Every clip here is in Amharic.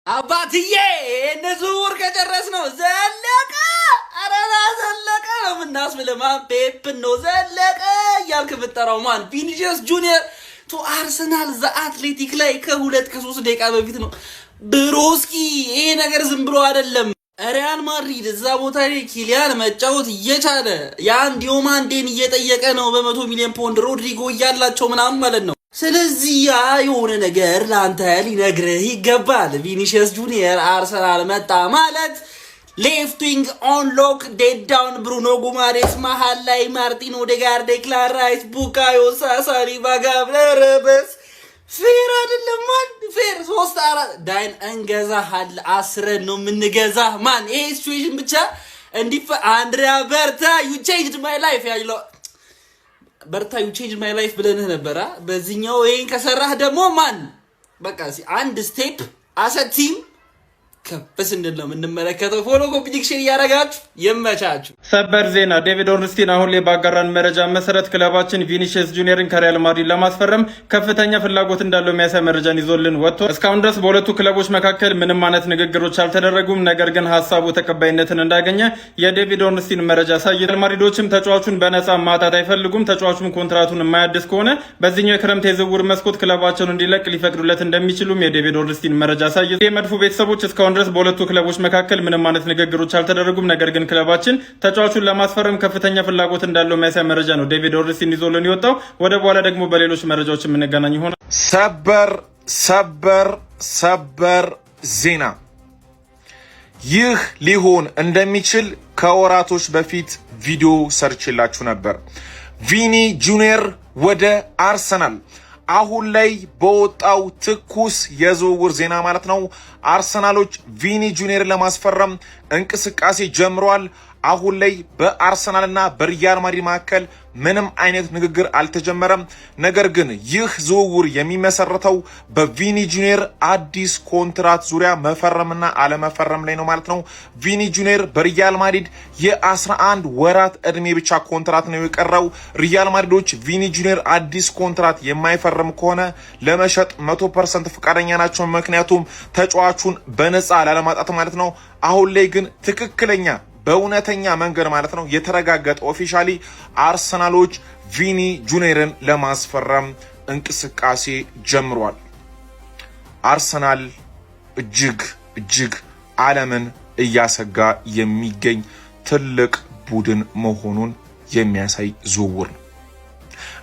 አባትዬ ንዙር ከጨረስ ነው ዘለቀ አረና ዘለቀ ነው ምናስብልህ ማን ፔፕ ነው ዘለቀ እያልክ ብትጠራው ማን ቪኒሲየስ ጁኒየር ቱ አርሰናል ዘአትሌቲክ ላይ ከ2-3 ደቂቃ በፊት ነው ብሮስኪ። ይሄ ነገር ዝም ብሎ አይደለም። ሪያል ማድሪድ እዛ ቦታ ላይ ኪሊያን መጫወት እየቻለ ያን ዲዮማንዴን እየጠየቀ ነው በ100 ሚሊዮን ፓውንድ ሮድሪጎ እያላቸው ምናምን ማለት ነው። ስለዚህ ያ የሆነ ነገር ለአንተ ሊነግርህ ይገባል። ቪኒሲየስ ጁኒየር አርሰናል መጣ ማለት ሌፍት ዊንግ ኦን ሎክ ዴድ ዳውን ብሩኖ ጉማሬስ መሃል ላይ ማርቲን ኦዴጋርድ ዴክላን ራይስ ቡካዮ ሳካ ሳሊባ ጋብረበስ ፌር አይደለም ማን ፌር 3-4 ዳይን እንገዛሃል 10 ነው የምንገዛህ ማን ይሄ ሲቹዌሽን ብቻ እንዲፈ አንድሪያ በርታ ዩ ቼንጅድ ማይ ላይፍ ያለው በርታ ዩ ቼንጅድ ማይ ላይፍ ብለንህ ነበር። በዚህኛው ይሄን ከሰራህ ደግሞ ማን በቃ አንድ ስቴፕ አሰ ቲም ከበስ እንደለም እንመለከተው። ፎሎ ኮምፒቲሽን ያረጋችሁ ይመቻችሁ። ሰበር ዜና ዴቪድ ኦርንስቲን አሁን ላይ ባጋራን መረጃ መሰረት ክለባችን ቪኒሲየስ ጁኒየርን ከሪያል ማድሪድ ለማስፈረም ከፍተኛ ፍላጎት እንዳለው የሚያሳይ መረጃን ይዞልን ወጥቶ እስካሁን ድረስ በሁለቱ ክለቦች መካከል ምንም አይነት ንግግሮች አልተደረጉም። ነገር ግን ሀሳቡ ተቀባይነትን እንዳገኘ የዴቪድ ኦርንስቲን መረጃ ያሳያል። ሪያል ማድሪዶችም ተጫዋቹን በነፃ ማጣት አይፈልጉም። ተጫዋቹም ኮንትራቱን የማያድስ ከሆነ በዚህኛው የክረምት የዝውውር መስኮት ክለባቸውን እንዲለቅ ሊፈቅዱለት እንደሚችሉም የዴቪድ ኦርንስቲን መረጃ ያሳያል። የመድፉ ቤተሰቦች እስካሁን ድረስ በሁለቱ ክለቦች መካከል ምንም አይነት ንግግሮች አልተደረጉም። ነገር ግን ክለባችን ተጫዋቹን ለማስፈረም ከፍተኛ ፍላጎት እንዳለው የሚያሳይ መረጃ ነው ዴቪድ ኦርንስቲን ይዞልን የወጣው። ወደ በኋላ ደግሞ በሌሎች መረጃዎች የምንገናኝ ይሆናል። ሰበር ዜና! ይህ ሊሆን እንደሚችል ከወራቶች በፊት ቪዲዮ ሰርችላችሁ ነበር። ቪኒ ጁኒየር ወደ አርሰናል አሁን ላይ በወጣው ትኩስ የዝውውር ዜና ማለት ነው አርሰናሎች ቪኒ ጁኒየር ለማስፈረም እንቅስቃሴ ጀምሯል። አሁን ላይ በአርሰናልና በሪያል ማድሪድ መካከል ምንም አይነት ንግግር አልተጀመረም። ነገር ግን ይህ ዝውውር የሚመሰረተው በቪኒ ጁኒየር አዲስ ኮንትራት ዙሪያ መፈረምና አለመፈረም ላይ ነው ማለት ነው። ቪኒ ጁኒየር በሪያል ማድሪድ የ11 ወራት እድሜ ብቻ ኮንትራት ነው የቀረው። ሪያል ማድሪዶች ቪኒ ጁኒየር አዲስ ኮንትራት የማይፈርም ከሆነ ለመሸጥ 100% ፈቃደኛ ናቸው። ምክንያቱም ተጫዋቹን በነፃ ላለማጣት ማለት ነው። አሁን ላይ ግን ትክክለኛ በእውነተኛ መንገድ ማለት ነው የተረጋገጠ ኦፊሻሊ አርሰናሎች ቪኒ ጁኒየርን ለማስፈረም እንቅስቃሴ ጀምሯል። አርሰናል እጅግ ዓለምን እያሰጋ የሚገኝ ትልቅ ቡድን መሆኑን የሚያሳይ ዝውውር ነው።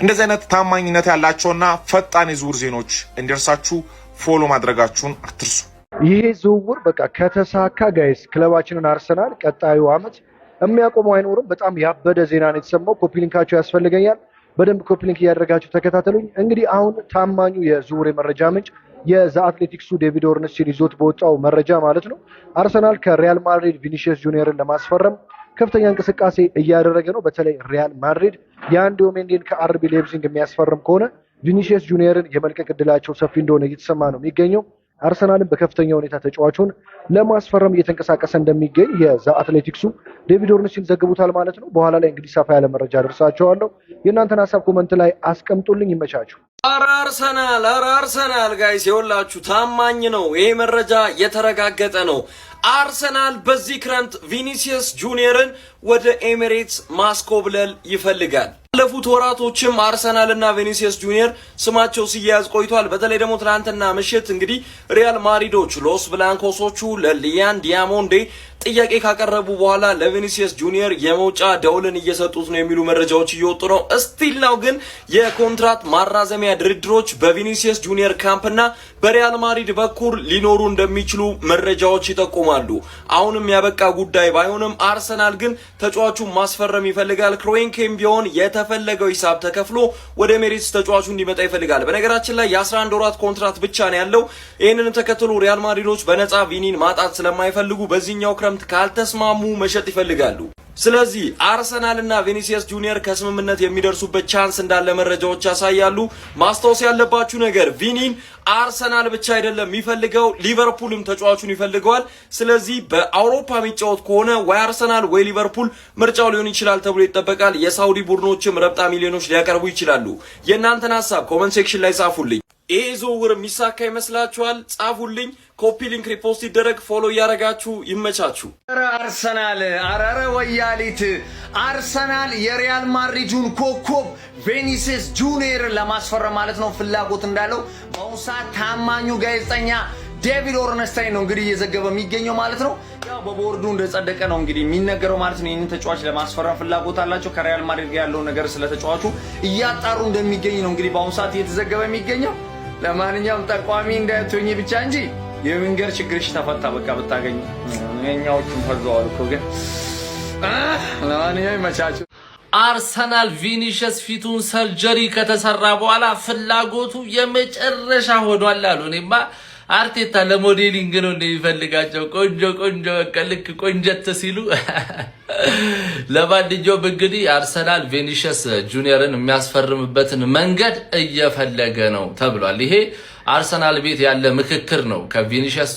እንደዚህ አይነት ታማኝነት ያላቸውና ፈጣን የዝውውር ዜናዎች እንዲደርሳችሁ ፎሎ ማድረጋችሁን አትርሱ። ይሄ ዝውውር በቃ ከተሳካ ጋይስ ክለባችንን አርሰናል ቀጣዩ አመት የሚያቆመው አይኖርም። በጣም ያበደ ዜና ነው የተሰማው። ኮፒ ሊንካችሁ ያስፈልገኛል። በደንብ ኮፒ ሊንክ እያደረጋችሁ ተከታተሉኝ። እንግዲህ አሁን ታማኙ የዝውውር መረጃ ምንጭ የዛ አትሌቲክሱ ዴቪድ ኦርንስቲን ይዞት በወጣው መረጃ ማለት ነው አርሰናል ከሪያል ማድሪድ ቪኒሲየስ ጁኒየርን ለማስፈረም ከፍተኛ እንቅስቃሴ እያደረገ ነው። በተለይ ሪያል ማድሪድ ያን ዲዮሜንዴን ከአርቢ ሌፕዚግ የሚያስፈርም ከሆነ ቪኒሲየስ ጁኒየርን የመልቀቅ ዕድላቸው ሰፊ እንደሆነ እየተሰማ ነው የሚገኘው። አርሰናልን በከፍተኛ ሁኔታ ተጫዋቹን ለማስፈረም እየተንቀሳቀሰ እንደሚገኝ የዛ አትሌቲክሱ ዴቪድ ኦርንስቲን ዘግቡታል ማለት ነው። በኋላ ላይ እንግዲህ ሰፋ ያለ መረጃ ደርሳቸዋለሁ። የእናንተን ሀሳብ ኮመንት ላይ አስቀምጡልኝ። ይመቻችሁ። አርሰናል ጋይስ የወላችሁ ታማኝ ነው። ይሄ መረጃ የተረጋገጠ ነው። አርሰናል በዚህ ክረምት ቪኒሲየስ ጁኒየርን ወደ ኤሚሬትስ ማስኮብለል ይፈልጋል። ባለፉት ወራቶችም አርሰናል እና ቪኒሲየስ ጁኒየር ስማቸው ሲያያዝ ቆይቷል። በተለይ ደግሞ ትናንትና ምሽት እንግዲህ ሪያል ማድሪዶች ሎስ ብላንኮሶቹ ለሊያን ዲያሞንዴ ጥያቄ ካቀረቡ በኋላ ለቪኒሲየስ ጁኒየር የመውጫ ደውልን እየሰጡት ነው የሚሉ መረጃዎች እየወጡ ነው። እስቲል ነው ግን የኮንትራት ማራዘሚያ ድርድሮች በቪኒሲየስ ጁኒየር ካምፕና በሪያል ማድሪድ በኩል ሊኖሩ እንደሚችሉ መረጃዎች ይጠቁማሉ። አሁንም ያበቃ ጉዳይ ባይሆንም አርሰናል ግን ተጫዋቹን ማስፈረም ይፈልጋል። ክሮንኬም ቢሆን የተፈለገው ሂሳብ ተከፍሎ ወደ ኤሚሬትስ ተጫዋቹ እንዲመጣ ይፈልጋል። በነገራችን ላይ የ11 ወራት ኮንትራት ብቻ ነው ያለው። ይህንንም ተከትሎ ሪያል ማድሪዶች በነፃ ቪኒን ማጣት ስለማይፈልጉ በዚህኛው ክረምት ካልተስማሙ መሸጥ ይፈልጋሉ። ስለዚህ አርሰናል እና ቪኒሲየስ ጁኒየር ከስምምነት የሚደርሱበት ቻንስ እንዳለ መረጃዎች ያሳያሉ። ማስታወስ ያለባችሁ ነገር ቪኒን አርሰናል ብቻ አይደለም የሚፈልገው፣ ሊቨርፑልም ተጫዋቹን ይፈልገዋል። ስለዚህ በአውሮፓ የሚጫወት ከሆነ ወይ አርሰናል ወይ ሊቨርፑል ምርጫው ሊሆን ይችላል ተብሎ ይጠበቃል። የሳውዲ ቡድኖችም ረብጣ ሚሊዮኖች ሊያቀርቡ ይችላሉ። የእናንተን ሀሳብ ኮመንት ሴክሽን ላይ ጻፉልኝ። ይሄ ዝውውር የሚሳካ ይመስላችኋል? ጻፉልኝ። ኮፒ ሊንክ ሪፖስት ይደረግ። ፎሎ እያደረጋችሁ ይመቻችሁ። አርሰናል አረረ ወያሊት አርሰናል የሪያል ማድሪዱን ኮከብ ቪኒሲየስ ጁኒየር ለማስፈረም ማለት ነው ፍላጎት እንዳለው በአሁኑ ሰዓት ታማኙ ጋዜጠኛ ዴቪድ ኦርነስታይን ነው እንግዲህ እየዘገበ የሚገኘው ማለት ነው። ያው በቦርዱ እንደጸደቀ ነው እንግዲህ የሚነገረው ማለት ነው። ይህንን ተጫዋች ለማስፈረም ፍላጎት አላቸው። ከሪያል ማድሪድ ጋር ያለው ነገር ስለተጫዋቹ እያጣሩ እንደሚገኝ ነው እንግዲህ በአሁኑ ሰዓት እየተዘገበ የሚገኘው። ለማንኛውም ጠቋሚ እንዳትሆኚ ብቻ እንጂ የዊንገር ችግርሽ ተፈታ። በቃ ብታገኝ የኛዎቹን ፈርዘዋል እኮ ግን ለማንኛውም ይመቻችሁ። አርሰናል ቪኒሲየስ ፊቱን ሰርጀሪ ከተሰራ በኋላ ፍላጎቱ የመጨረሻ ሆኗል አሉ። እኔማ አርቴታ ለሞዴሊንግ ነው እንደሚፈልጋቸው ቆንጆ በቃ ልክ ቆንጀት ሲሉ። ለማንኛውም እንግዲህ አርሰናል ቪኒሲየስ ጁኒየርን የሚያስፈርምበትን መንገድ እየፈለገ ነው ተብሏል። ይሄ አርሰናል ቤት ያለ ምክክር ነው። ከቪኒሲየስ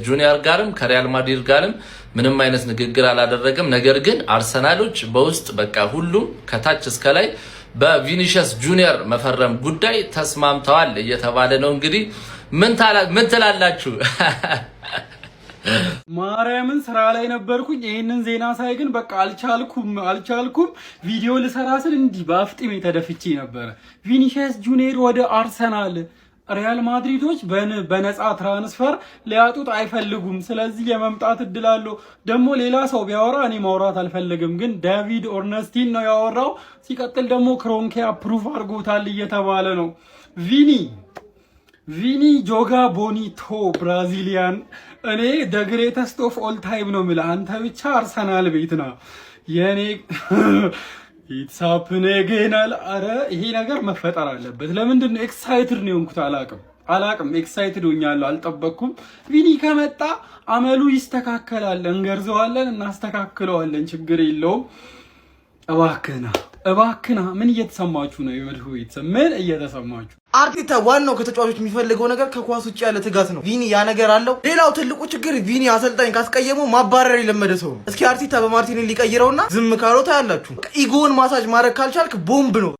ጁኒየር ጋርም ከሪያል ማድሪድ ጋርም ምንም አይነት ንግግር አላደረገም። ነገር ግን አርሰናሎች በውስጥ በቃ ሁሉም ከታች እስከ ላይ በቪኒሲየስ ጁኒየር መፈረም ጉዳይ ተስማምተዋል እየተባለ ነው። እንግዲህ ምን ትላላችሁ? ማርያምን ስራ ላይ ነበርኩኝ። ይሄንን ዜና ሳይ ግን በቃ አልቻልኩም። ቪዲዮ ልሰራ ስል እንዲህ በአፍጢም ተደፍቼ ነበር። ቪኒሲየስ ጁኒየር ወደ አርሰናል ሪያል ማድሪዶች በነፃ ትራንስፈር ሊያጡት አይፈልጉም። ስለዚህ የመምጣት እድል አለው። ደግሞ ሌላ ሰው ቢያወራ እኔ ማውራት አልፈልግም፣ ግን ዴቪድ ኦርነስቲን ነው ያወራው። ሲቀጥል ደግሞ ክሮንኬ አፕሩቭ አድርጎታል እየተባለ ነው። ቪኒ ጆጋ ቦኒቶ ብራዚሊያን። እኔ ደ ግሬተስት ኦፍ ኦል ታይም ነው የምልህ። አንተ ብቻ አርሰናል ቤት ና የኔ ኢትሳፕኔ ገናል። አረ ይሄ ነገር መፈጠር አለበት። ለምንድን ነው ኤክሳይትድ ነው የሆንኩት? አላቅም ኤክሳይትድ ሆኛለሁ። አልጠበቅኩም። ቪኒ ከመጣ አመሉ ይስተካከላል። እንገርዘዋለን፣ እናስተካክለዋለን። ችግር የለውም። እባክና ምን እየተሰማችሁ ነው? የመድሁ ቤተሰብ ምን እየተሰማችሁ? አርቴታ ዋናው ከተጫዋቾች የሚፈልገው ነገር ከኳስ ውጭ ያለ ትጋት ነው። ቪኒ ያ ነገር አለው። ሌላው ትልቁ ችግር ቪኒ አሰልጣኝ ካስቀየመው ማባረር የለመደ ሰው ነው። እስኪ አርቴታ በማርቲኔሊ ሊቀይረውና ዝም ካለው ታያላችሁ። ኢጎን ማሳጅ ማድረግ ካልቻልክ ቦምብ ነው።